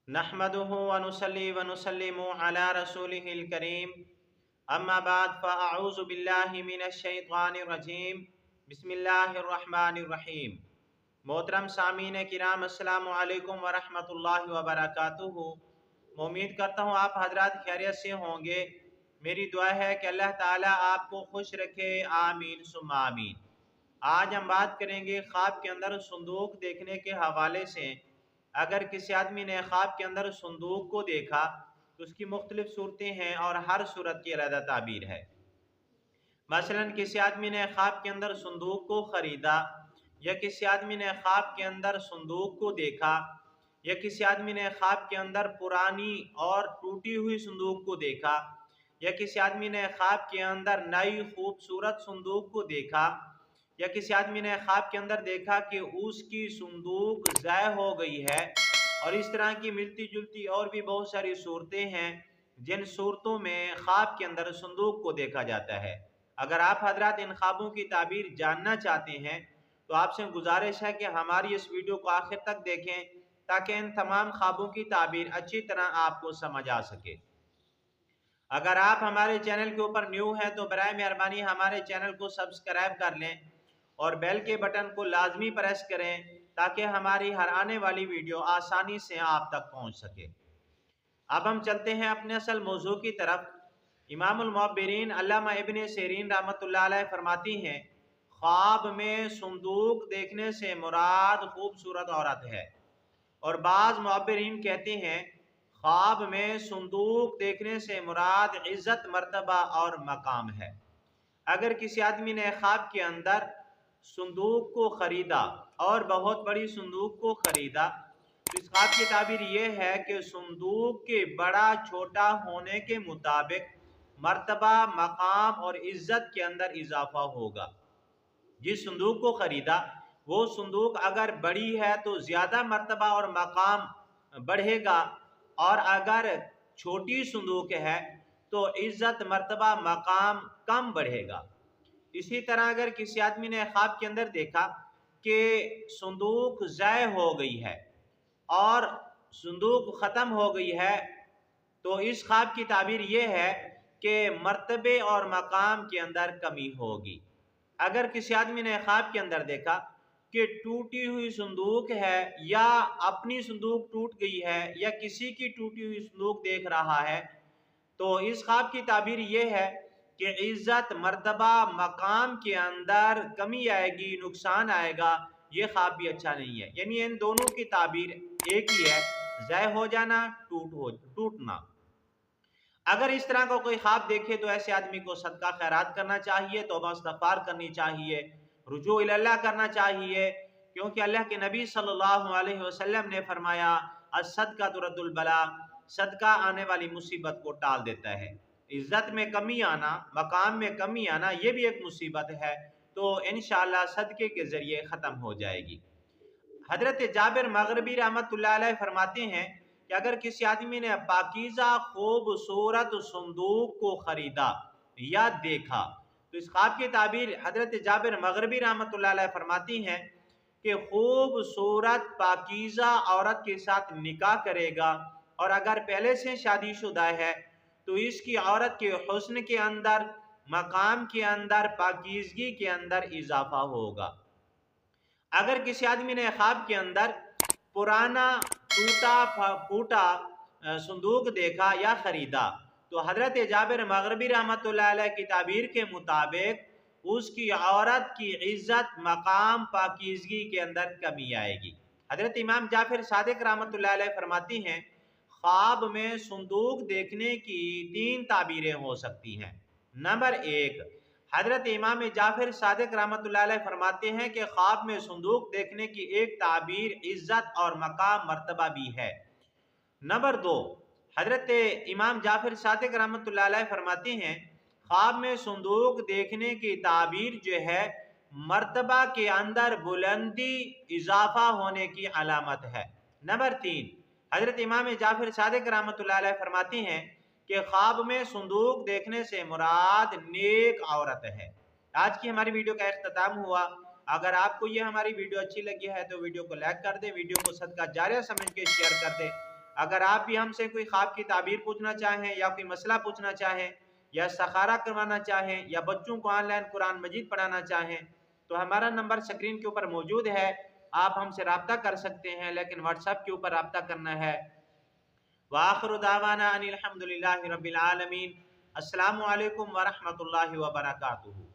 नहमदुहु व नुसल्ली व नुसल्लिमु अला रसूलिहिल करीम अम्मा बाद फ़अऊज़ु बिल्लाहि मिनश शैतानिर रजीम बिस्मिल्लाहिर रहमानिर रहीम। मोहतरम सामीन किराम अस्सलामु अलैकुम व रहमतुल्लाहि व बरकातुहू। मैं उम्मीद करता हूँ आप हजरात खैरियत से होंगे। मेरी दुआ है कि अल्लाह ताला आपको खुश रखे, आमीन सुम्मा आमीन। आज हम बात करेंगे ख्वाब के अंदर संदूक देखने के हवाले से। अगर किसी आदमी ने ख्वाब के अंदर संदूक को देखा तो उसकी मुख्तलिफ सूरतें हैं और हर सूरत की अलग ताबीर है। मसलन किसी आदमी ने ख्वाब के अंदर संदूक को ख़रीदा, या किसी आदमी ने ख्वाब के अंदर संदूक को देखा, या किसी आदमी ने ख्वाब के अंदर पुरानी और टूटी हुई संदूक को देखा, या किसी आदमी ने ख्वाब के अंदर नई खूबसूरत संदूक को देखा, या किसी आदमी ने ख्वाब के अंदर देखा कि उसकी संदूक ज़ाय हो गई है। और इस तरह की मिलती जुलती और भी बहुत सारी सूरतें हैं जिन सूरतों में ख्वाब के अंदर संदूक को देखा जाता है। अगर आप हजरात इन ख्वाबों की ताबीर जानना चाहते हैं तो आपसे गुजारिश है कि हमारी इस वीडियो को आखिर तक देखें ताकि इन तमाम ख्वाबों की ताबीर अच्छी तरह आपको समझ आ सके। अगर आप हमारे चैनल के ऊपर न्यू हैं तो बराए मेहरबानी हमारे चैनल को सब्सक्राइब कर लें और बेल के बटन को लाजमी प्रेस करें ताकि हमारी हर आने वाली वीडियो आसानी से आप तक पहुंच सके। अब हम चलते हैं अपने असल मौजू की तरफ। इमामुल मुअब्बिरीन अल्लामा इब्न सिरीन रहमतुल्लाह अलैह फरमाती हैं, ख्वाब में संदूक देखने से मुराद खूबसूरत औरत है। और बाज़ मुअब्बिरीन कहते हैं ख्वाब में संदूक देखने से मुराद इज़्ज़त, मर्तबा और मकाम है। अगर किसी आदमी ने ख्वाब के अंदर संदूक को ख़रीदा और बहुत बड़ी संदूक को ख़रीदा तो इस ख्वाब की ताबीर यह है कि संदूक के बड़ा छोटा होने के मुताबिक मर्तबा, मकाम और इज़्ज़त के अंदर इजाफा होगा। जिस संदूक को ख़रीदा वो संदूक अगर बड़ी है तो ज़्यादा मर्तबा और मकाम बढ़ेगा, और अगर छोटी संदूक है तो इज़्ज़त, मर्तबा, मकाम कम बढ़ेगा। इसी तरह अगर किसी आदमी ने ख्वाब के अंदर देखा कि संदूक ज़ाय हो गई है और संदूक ख़त्म हो गई है तो इस ख्वाब की ताबीर ये है कि मर्तबे और मकाम के अंदर कमी होगी। अगर किसी आदमी ने ख्वाब के अंदर देखा कि टूटी हुई संदूक है, या अपनी संदूक टूट गई है, या किसी की टूटी हुई संदूक देख रहा है, तो इस ख्वाब की ताबीर ये है कि इज़्ज़त, मर्तबा, मकाम के अंदर कमी आएगी, नुकसान आएगा। ये ख्वाब भी अच्छा नहीं है। यानी इन दोनों की ताबीर एक ही है, ज़ाय हो जाना, टूटना। अगर इस तरह का कोई ख्वाब देखे तो ऐसे आदमी को सदका खैरात करना चाहिए, तौबा इस्तग़फ़ार करनी चाहिए, रुजू इल्लाह करना चाहिए, क्योंकि अल्लाह के नबी सल्लल्लाहु अलैहि वसल्लम ने फरमाया अस्सदका तुरद्दुल बला, सदका आने वाली मुसीबत को टाल देता है। इज़्ज़त में कमी आना, मकाम में कमी आना, ये भी एक मुसीबत है, तो इंशाअल्लाह सदके के ज़रिए ख़त्म हो जाएगी। हज़रत जाबिर मग़रिबी रहमतुल्लाह अलैह फरमाते हैं कि अगर किसी आदमी ने पाकीज़ा खूबसूरत संदूक को ख़रीदा या देखा तो इस ख्वाब की ताबीर हज़रत जाबिर मग़रिबी रहमतुल्लाह अलैह फरमाती हैं कि खूबसूरत पाकीज़ा औरत के साथ निकाह करेगा, और अगर पहले से शादीशुदा है तो इसकी औरत के हुस्न के अंदर, मकाम के अंदर, पाकीज़गी के अंदर इजाफा होगा। अगर किसी आदमी ने ख्वाब के अंदर पुराना टूटा फूटा संदूक देखा या ख़रीदा तो हज़रत जाबिर मग़रिबी रहमतुल्लाह अलैह की ताबीर के मुताबिक उसकी औरत की इज़्ज़त, मकाम, पाकीज़गी के अंदर कमी आएगी। हज़रत इमाम जाफ़िर सादिक रहमतुल्लाह अलैह फरमाती हैं ख्वाब में संदूक देखने की 3 ताबीरें हो सकती हैं। नंबर 1, हज़रत इमाम जाफ़िर सादिक रहमतुल्लाह अलैह फरमाते हैं कि ख्वाब में संदूक देखने की एक ताबीर इज़्ज़त और मकाम, मर्तबा भी है। नंबर 2, हज़रत इमाम जाफ़िर सादिक रहमतुल्लाह अलैह फरमाते हैं ख्वाब में संदूक देखने की ताबीर जो है मर्तबा के अंदर बुलंदी, इजाफा होने की अलामत है। नंबर 3, हज़रत इमाम जाफ़िर सादिक रहमतुल्लाह अलैह फरमाती हैं कि ख्वाब में संदूक देखने से मुराद नेक औरत है। आज की हमारी वीडियो का इख्तिताम हुआ। अगर आपको ये हमारी वीडियो अच्छी लगी है तो वीडियो को लाइक कर दें, वीडियो को सदका जारिया समझ के शेयर कर दें। اگر آپ بھی ہم سے کوئی خواب کی تعبیر پوچھنا چاہیں یا کوئی مسئلہ پوچھنا چاہیں یا استخارہ کروانا چاہیں یا بچوں کو آن لائن قرآن مجید پڑھانا چاہیں تو ہمارا نمبر اسکرین کے اوپر موجود ہے، آپ ہم سے رابطہ کر سکتے ہیں، لیکن واٹس ایپ کے اوپر رابطہ کرنا ہے۔ وآخر دعوانا ان الحمد للہ رب العالمین۔ السلام علیکم ورحمۃ اللہ وبرکاتہ۔